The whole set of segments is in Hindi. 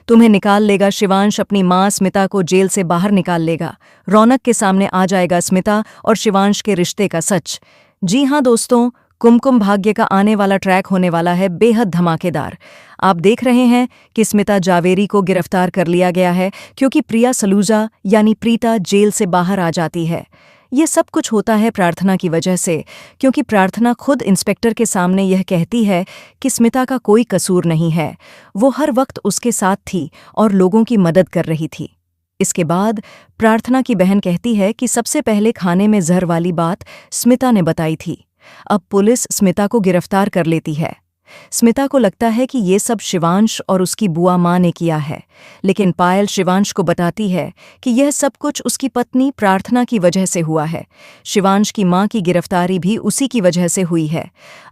तुम्हें निकाल लेगा शिवांश, अपनी माँ स्मिता को जेल से बाहर निकाल लेगा। रौनक के सामने आ जाएगा स्मिता और शिवांश के रिश्ते का सच। जी हाँ दोस्तों, कुमकुम भाग्य का आने वाला ट्रैक होने वाला है बेहद धमाकेदार। आप देख रहे हैं कि स्मिता जावेरी को गिरफ्तार कर लिया गया है क्योंकि प्रिया सलूजा यानी प्रीता जेल से बाहर आ जाती है। ये सब कुछ होता है प्रार्थना की वजह से, क्योंकि प्रार्थना खुद इंस्पेक्टर के सामने यह कहती है कि स्मिता का कोई कसूर नहीं है, वो हर वक्त उसके साथ थी और लोगों की मदद कर रही थी। इसके बाद प्रार्थना की बहन कहती है कि सबसे पहले खाने में जहर वाली बात स्मिता ने बताई थी। अब पुलिस स्मिता को गिरफ्तार कर लेती है। स्मिता को लगता है कि ये सब शिवांश और उसकी बुआ माँ ने किया है, लेकिन पायल शिवांश को बताती है कि यह सब कुछ उसकी पत्नी प्रार्थना की वजह से हुआ है। शिवांश की माँ की गिरफ्तारी भी उसी की वजह से हुई है।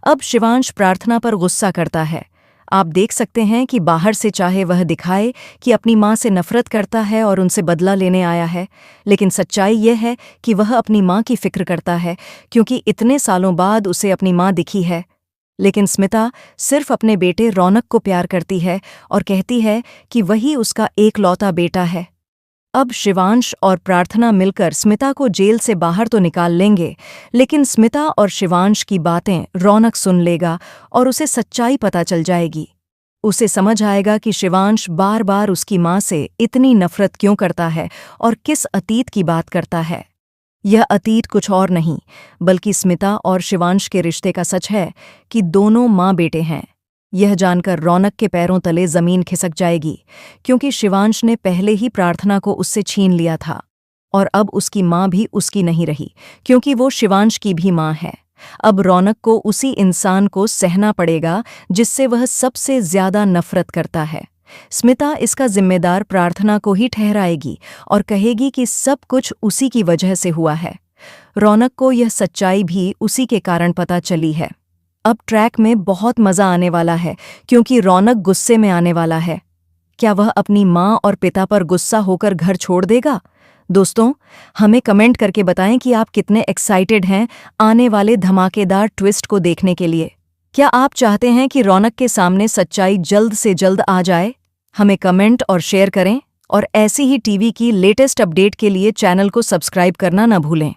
अब शिवांश प्रार्थना पर गुस्सा करता है। आप देख सकते हैं कि बाहर से चाहे वह दिखाए कि अपनी माँ से नफरत करता है और उनसे बदला लेने आया है, लेकिन सच्चाई यह है कि वह अपनी माँ की फिक्र करता है, क्योंकि इतने सालों बाद उसे अपनी माँ दिखी है। लेकिन स्मिता सिर्फ अपने बेटे रौनक को प्यार करती है और कहती है कि वही उसका एकलौता बेटा है। अब शिवांश और प्रार्थना मिलकर स्मिता को जेल से बाहर तो निकाल लेंगे, लेकिन स्मिता और शिवांश की बातें रौनक सुन लेगा और उसे सच्चाई पता चल जाएगी। उसे समझ आएगा कि शिवांश बार बार उसकी माँ से इतनी नफरत क्यों करता है और किस अतीत की बात करता है। यह अतीत कुछ और नहीं बल्कि स्मिता और शिवांश के रिश्ते का सच है कि दोनों माँ बेटे हैं। यह जानकर रौनक के पैरों तले जमीन खिसक जाएगी, क्योंकि शिवांश ने पहले ही प्रार्थना को उससे छीन लिया था और अब उसकी माँ भी उसकी नहीं रही, क्योंकि वो शिवांश की भी माँ है। अब रौनक को उसी इंसान को सहना पड़ेगा जिससे वह सबसे ज्यादा नफरत करता है। स्मिता इसका जिम्मेदार प्रार्थना को ही ठहराएगी और कहेगी कि सब कुछ उसी की वजह से हुआ है। रौनक को यह सच्चाई भी उसी के कारण पता चली है। अब ट्रैक में बहुत मजा आने वाला है, क्योंकि रौनक गुस्से में आने वाला है। क्या वह अपनी माँ और पिता पर गुस्सा होकर घर छोड़ देगा? दोस्तों, हमें कमेंट करके बताएं कि आप कितने एक्साइटेड हैं आने वाले धमाकेदार ट्विस्ट को देखने के लिए। क्या आप चाहते हैं कि रौनक के सामने सच्चाई जल्द से जल्द आ जाए? हमें कमेंट और शेयर करें और ऐसी ही टीवी की लेटेस्ट अपडेट के लिए चैनल को सब्सक्राइब करना न भूलें।